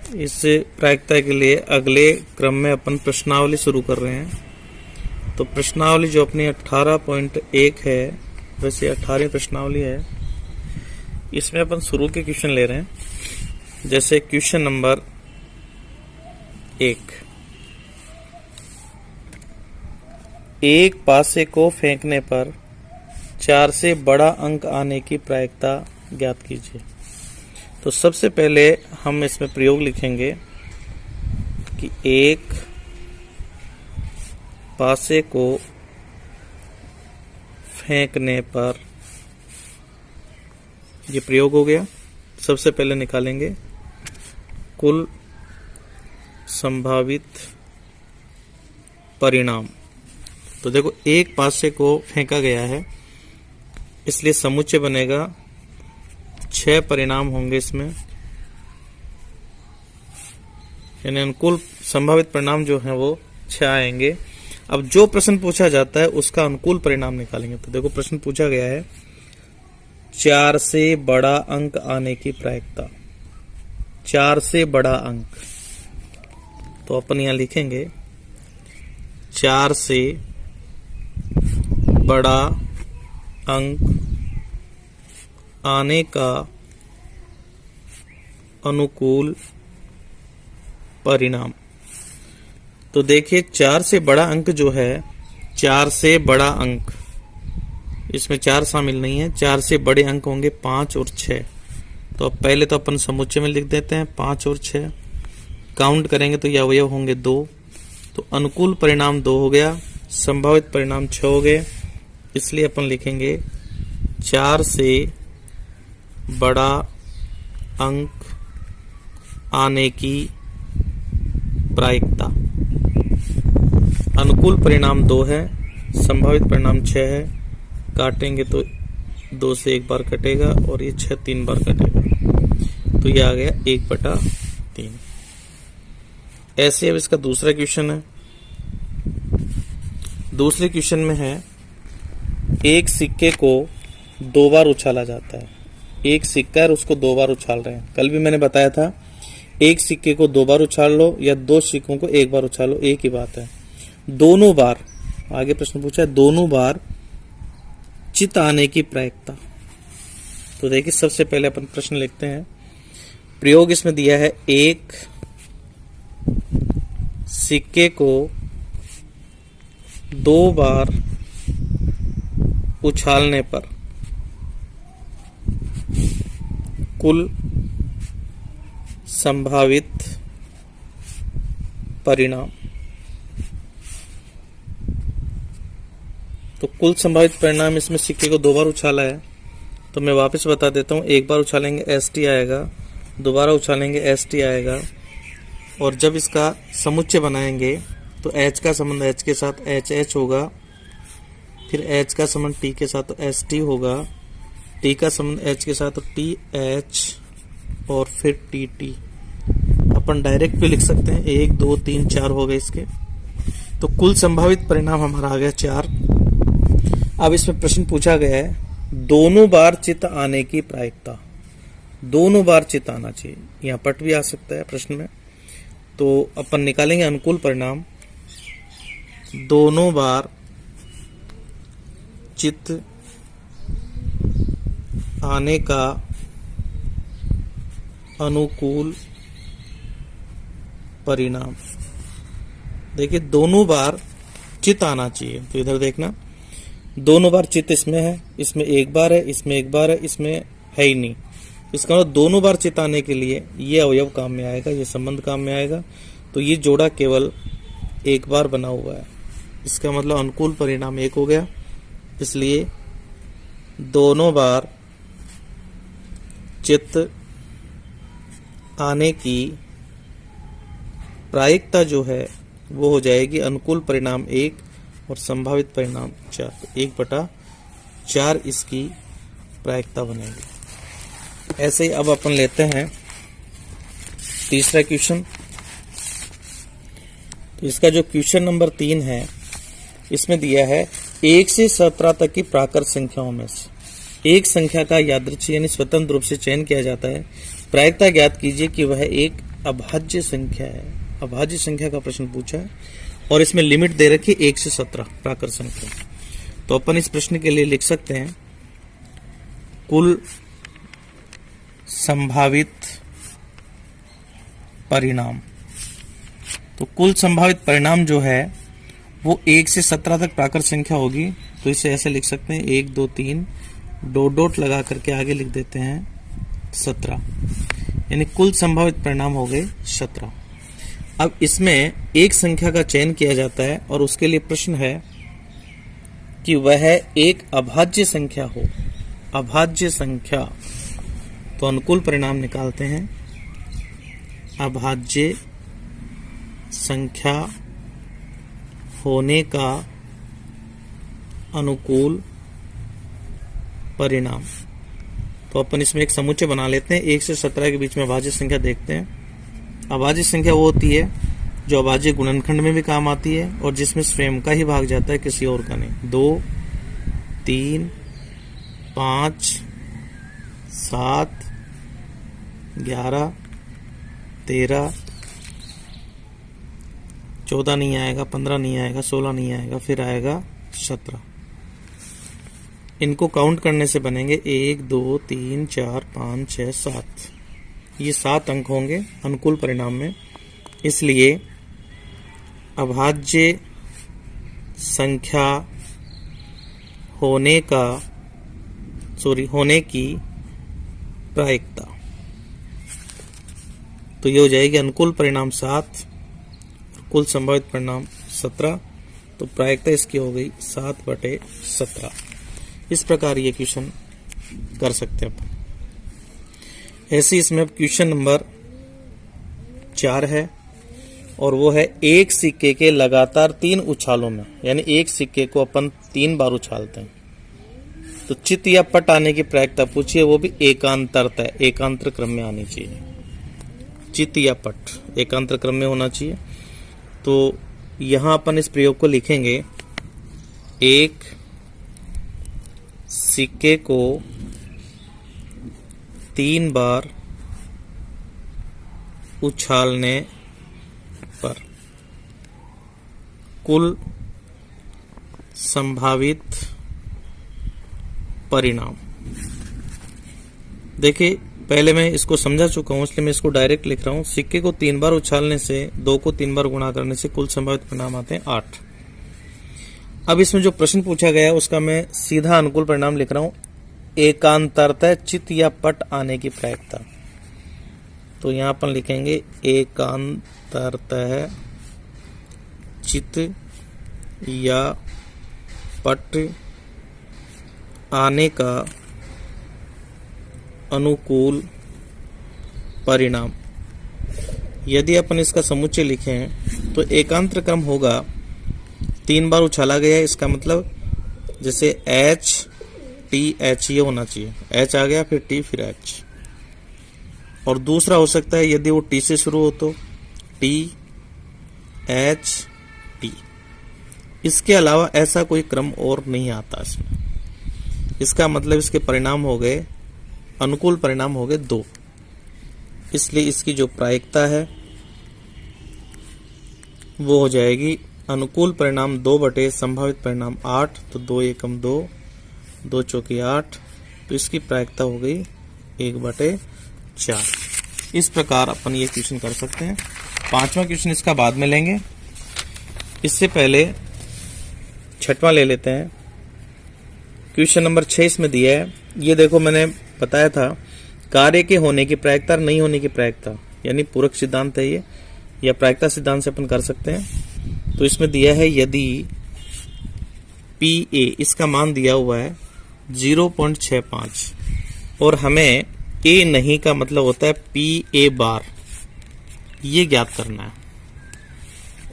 इस प्रायिकता के लिए अगले क्रम में अपन प्रश्नावली शुरू कर रहे हैं। तो प्रश्नावली जो अपनी 18.1 है, वैसे 18वीं प्रश्नावली है, इसमें अपन शुरू के क्वेश्चन ले रहे हैं। जैसे क्वेश्चन नंबर 1, एक पासे को फेंकने पर 4 से बड़ा अंक आने की प्रायिकता ज्ञात कीजिए। तो सबसे पहले हम इसमें प्रयोग लिखेंगे कि एक पासे को फेंकने पर, ये प्रयोग हो गया। सबसे पहले निकालेंगे कुल संभावित परिणाम। तो देखो, एक पासे को फेंका गया है, इसलिए समुच्चय बनेगा, 6 परिणाम होंगे इसमें, यानी अनुकूल संभावित परिणाम जो है वो 6 आएंगे। अब जो प्रश्न पूछा जाता है उसका अनुकूल परिणाम निकालेंगे। तो देखो, प्रश्न पूछा गया है 4 से बड़ा अंक आने की प्रायिकता, 4 से बड़ा अंक। तो अपन यहां लिखेंगे 4 से बड़ा अंक आने का अनुकूल परिणाम। तो देखिए, 4 से बड़ा अंक जो है, 4 से बड़ा अंक, इसमें 4 शामिल नहीं है, 4 से बड़े अंक होंगे 5 और 6। तो अब पहले तो अपन समुच्चय में लिख देते हैं 5 और 6, काउंट करेंगे तो ये अवयव होंगे 2। तो अनुकूल परिणाम 2 हो गया, संभावित परिणाम 6 हो गए। इसलिए अपन लिखेंगे 4 से बड़ा अंक आने की प्रायिकता। अनुकूल परिणाम 2 है, संभावित परिणाम 6 है। काटेंगे तो 2 से 1 बार कटेगा और ये 6 3 बार कटेगा, तो ये आ गया 1/3। ऐसे अब इसका दूसरा क्वेश्चन है। दूसरे क्वेश्चन में है, एक सिक्के को 2 बार उछाला जाता है। एक सिक्का है, उसको 2 बार उछाल रहे हैं। कल भी मैंने बताया था, एक सिक्के को 2 बार उछाल लो या 2 सिक्कों को 1 बार उछालो, एक ही बात है। दोनों बार, आगे प्रश्न पूछा है, दोनों बार चित आने की प्रायिकता। तो देखिए, सबसे पहले अपन प्रश्न लिखते हैं। प्रयोग इसमें दिया है, एक सिक्के को 2 बार उछालने पर कुल संभावित परिणाम। तो कुल संभावित परिणाम, इसमें सिक्के को 2 बार उछाला है, तो मैं वापस बता देता हूं। एक बार उछालेंगे ST आएगा, दोबारा उछालेंगे ST आएगा, और जब इसका समुच्चय बनाएंगे तो H का संबंध H के साथ HH होगा, फिर H का संबंध T के साथ तो ST होगा, T का संबंध H के साथ तो TH, और फिर TT। अपन डायरेक्ट भी लिख सकते हैं, 1 2 3 4 हो गए इसके। तो कुल संभावित परिणाम हमारा आ गया 4। अब इसमें प्रश्न पूछा गया है, दोनों बार चित आने की प्रायिकता। दोनों बार चित आना चाहिए, यहाँ पट भी आ सकता है प्रश्न में। तो अपन निकालेंगे अनुकूल परिणाम, दोनों बार चित आने का अनुकूल परिणाम। देखिए, दोनों बार चित आना चाहिए, तो इधर देखना, दोनों बार चित इसमें है, इसमें 1 बार है, इसमें 1 बार है, इसमें है ही नहीं। इसका मतलब दोनों बार चित आने के लिए ये अवयव काम में आएगा, ये संबंध काम में आएगा। तो ये जोड़ा केवल 1 बार बना हुआ है, इसका मतलब अनुकूल परिणाम 1 हो गया। इसलिए दोनों बार चित आने की प्रायिकता जो है वो हो जाएगी अनुकूल परिणाम 1 और संभावित परिणाम 4। तो 1/4 इसकी प्रायिकता बनेगी। ऐसे ही अब अपन लेते हैं तीसरा क्वेश्चन। तो इसका जो क्वेश्चन नंबर 3 है, इसमें दिया है 1 से 17 तक की प्राकृत संख्याओं में से एक संख्या का यादृच्छिक यानी स्वतंत्र रूप से चयन किया जाता है। प्रायिकता ज्ञात कीजिए कि वह एक अभाज्य संख्या है, अभाज्य संख्या का प्रश्न पूछा है और इसमें लिमिट दे रखी 1 से 17 प्राकृत संख्या। तो अपन इस प्रश्न के लिए लिख सकते हैं कुल संभावित परिणाम। तो कुल संभावित परिणाम जो है वो 1 से 17 तक प्राकृत संख्या होगी। तो इसे ऐसे लिख सकते हैं 1 2 3 डॉट डॉट लगा करके आगे लिख देते हैं 17, यानी कुल संभावित परिणाम हो गए 17। अब इसमें एक संख्या का चयन किया जाता है और उसके लिए प्रश्न है कि वह एक अभाज्य संख्या हो, अभाज्य संख्या। तो अनुकूल परिणाम निकालते हैं, अभाज्य संख्या होने का अनुकूल परिणाम। तो अपन इसमें एक समुच्चय बना लेते हैं। 1 से 17 के बीच में अभाज्य संख्या देखते हैं। अभाज्य संख्या वो होती है जो अभाज्य गुणनखंड में भी काम आती है और जिसमें स्वयं का ही भाग जाता है, किसी और का नहीं। 2 3 5 7 11 13 14 नहीं आएगा, 15 नहीं आएगा, 16 नहीं आएगा, फिर आएगा 17। इनको काउंट करने से बनेंगे 1 2 3 4 5 6 7। ये 7 अंक होंगे अनुकूल परिणाम में। इसलिए अभाज्य संख्या होने की प्रायिकता, तो ये हो जाएगी अनुकूल परिणाम 7, कुल संभावित परिणाम 17। तो प्रायिकता इसकी हो गई 7/17। इस प्रकार ये क्वेश्चन कर सकते हैं अपन। ऐसे इसमें अब क्वेश्चन नंबर 4 है और वो है एक सिक्के के लगातार 3 उछालों में, यानी एक सिक्के को अपन 3 बार उछालते हैं तो चित या पट आने की प्रायिकता पूछिए, वो भी एकांतरतः, एकांतर क्रम में आनी चाहिए। चित या पट एकांतर क्रम में होना चाहिए। तो यहां अपन इस प्रयोग को लिखेंगे, एक सिक्के को 3 बार उछालने पर कुल संभावित परिणाम। देखिए पहले मैं इसको समझा चुका हूं इसलिए मैं इसको डायरेक्ट लिख रहा हूं। सिक्के को 3 बार उछालने से 2 को 3 बार गुणा करने से कुल संभावित परिणाम आते हैं 8। अब इसमें जो प्रश्न पूछा गया है उसका मैं सीधा अनुकूल परिणाम लिख रहा हूं, एकांतरतः चित या पट आने की प्रायिकता। तो यहां अपन लिखेंगे एकांतरतः चित या पट आने का अनुकूल परिणाम। यदि अपन इसका समुच्चय लिखें तो एकांतर क्रम होगा, 3 बार उछाला गया है, इसका मतलब जैसे H T H ये होना चाहिए, H आ गया फिर T फिर H। और दूसरा हो सकता है यदि वो T से शुरू हो तो T H T। इसके अलावा ऐसा कोई क्रम और नहीं आता इसमें। इसका मतलब इसके परिणाम हो गए, अनुकूल परिणाम हो गए 2। इसलिए इसकी जो प्रायिकता है वो हो जाएगी अनुकूल परिणाम 2 बटे संभावित परिणाम 8। तो 2 एकम 2, 2 चौकी 8। तो इसकी प्रायिकता हो गई 1/4। इस प्रकार अपन ये क्वेश्चन कर सकते हैं। 5वां क्वेश्चन इसका बाद में लेंगे, इससे पहले 6वां ले लेते हैं। क्वेश्चन नंबर 6 इसमें दिया है। ये देखो मैंने बताया था कार्य के होने की प्रायिकता और नहीं होने की प्रायिकता, यानी पूरक सिद्धांत है ये, या प्रायिकता सिद्धांत से अपन कर सकते हैं। तो इसमें दिया है यदि PA, इसका मान दिया हुआ है 0.65 और हमें A नहीं का मतलब होता है PA बार, ये ज्ञात करना है।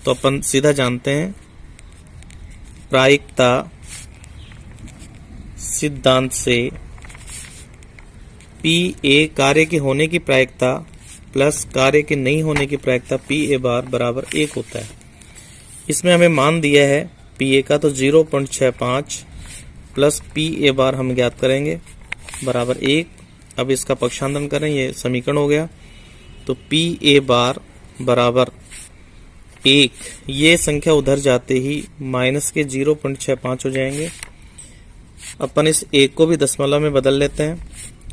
तो अपन सीधा जानते हैं प्रायिकता सिद्धांत से PA कार्य के होने की प्रायिकता प्लस कार्य के नहीं होने की प्रायिकता PA बार बराबर 1 होता है। इसमें हमें मान दिया है PA का, तो 0.65 प्लस PA बार हम ज्ञात करेंगे बराबर 1। अब इसका पक्षांतरण करें, ये समीकरण हो गया। तो पी ए बार बराबर 1, ये संख्या उधर जाते ही माइनस के 0.65 हो जाएंगे। अपन इस 1 को भी दशमलव में बदल लेते हैं,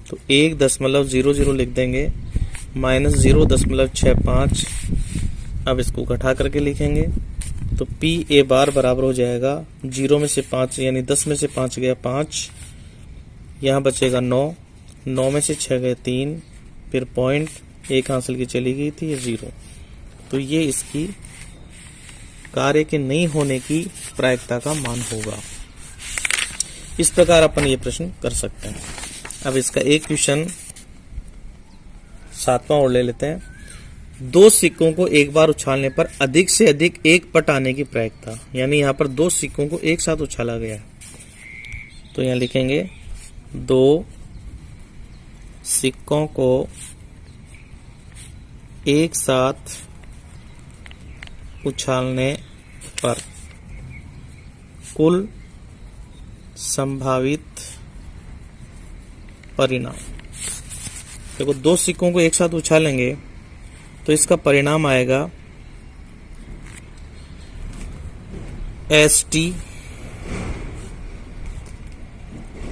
तो 1.00 लिख देंगे, माइनस 0.65। अब इसको घटा करके लिखेंगे, तो पी ए बार बराबर हो जाएगा 0 में से 5 यानी 10 में से 5 गया 5, यहाँ बचेगा 9, 9 में से 6 गए 3, फिर पॉइंट 1 हासिल की चली गई थी, ये 0। तो ये इसकी कार्य के नहीं होने की प्रायिकता का मान होगा। इस प्रकार अपन ये प्रश्न कर सकते हैं। अब इसका एक क्वेश्चन 7वां और ले लेते हैं। 2 सिक्कों को एक बार उछालने पर अधिक से अधिक एक पट आने की प्रायिकता, यानी यहाँ पर 2 सिक्कों को एक साथ उछाला गया है, तो यहाँ लिखेंगे 2 सिक्कों को एक साथ उछालने पर कुल संभावित परिणाम। देखो 2 सिक्कों को एक साथ उछालेंगे तो इसका परिणाम आएगा ST,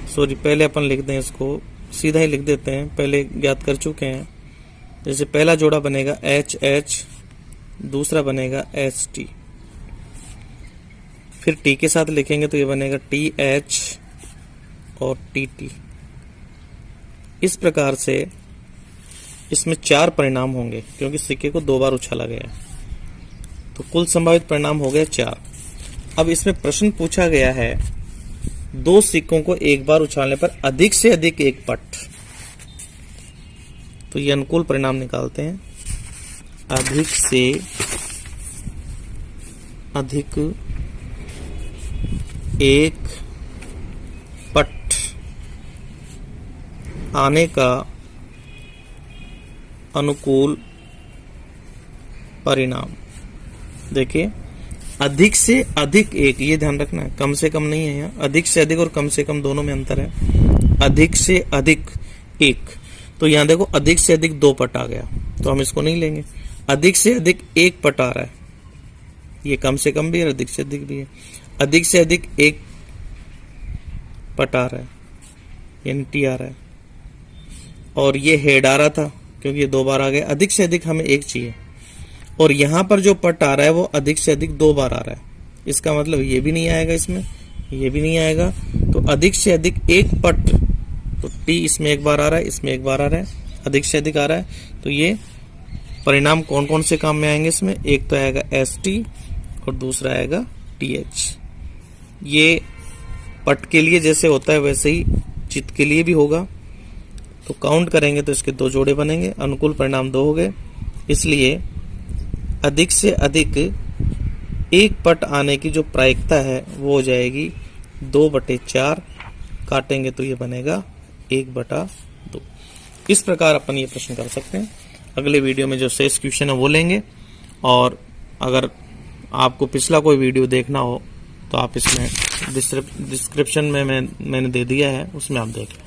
सॉरी पहले अपन लिख दें, इसको सीधा ही लिख देते हैं, पहले ज्ञात कर चुके हैं। जैसे पहला जोड़ा बनेगा HH, दूसरा बनेगा ST, फिर T के साथ लिखेंगे तो ये बनेगा TH और TT। इस प्रकार से इसमें 4 परिणाम होंगे, क्योंकि सिक्के को 2 बार उछाला गया है, तो कुल संभावित परिणाम हो गए 4। अब इसमें प्रश्न पूछा गया है 2 सिक्कों को एक बार उछालने पर अधिक से अधिक एक पट, तो ये अनुकूल परिणाम निकालते हैं। अधिक से अधिक एक पट आने का अनुकूल परिणाम। देखिए अधिक से अधिक एक, ये ध्यान रखना है, कम से कम नहीं है यहाँ, अधिक से अधिक और कम से कम दोनों में अंतर है। अधिक से अधिक एक, तो यहाँ देखो अधिक से अधिक 2 पट आ गया, तो हम इसको नहीं लेंगे। अधिक से अधिक एक पट आ रहा है, ये कम से कम भी है, अधिक से अधिक भी है। अधिक से अधिक एक पट आ रहा है, यानी टी आ रहा है, और ये हेड आ रहा था क्योंकि ये 2 बार आ गया। अधिक से अधिक हमें एक चाहिए, और यहां पर जो पट आ रहा है वो अधिक से अधिक 2 बार आ रहा है। इसका मतलब ये भी नहीं आएगा, इसमें ये भी नहीं आएगा, तो अधिक से अधिक एक पट, तो टी इसमें 1 बार आ रहा है, इसमें 1 बार आ रहा है, अधिक से अधिक आ रहा है। तो ये परिणाम कौन कौन से काम में आएंगे इसमें, एक तो आएगा ST और दूसरा आएगा TH। ये पट के लिए जैसे होता है वैसे ही चित्त के लिए भी होगा, तो काउंट करेंगे तो इसके 2 जोड़े बनेंगे, अनुकूल परिणाम 2 हो गए। इसलिए अधिक से अधिक एक पट आने की जो प्रायिकता है वो हो जाएगी 2/4, काटेंगे तो ये बनेगा 1/2। इस प्रकार अपन ये प्रश्न कर सकते हैं। अगले वीडियो में जो शेष क्वेश्चन है वो लेंगे, और अगर आपको पिछला कोई वीडियो देखना हो तो आप इसमें डिस्क्रिप्शन में मैंने दे दिया है, उसमें आप देख लें।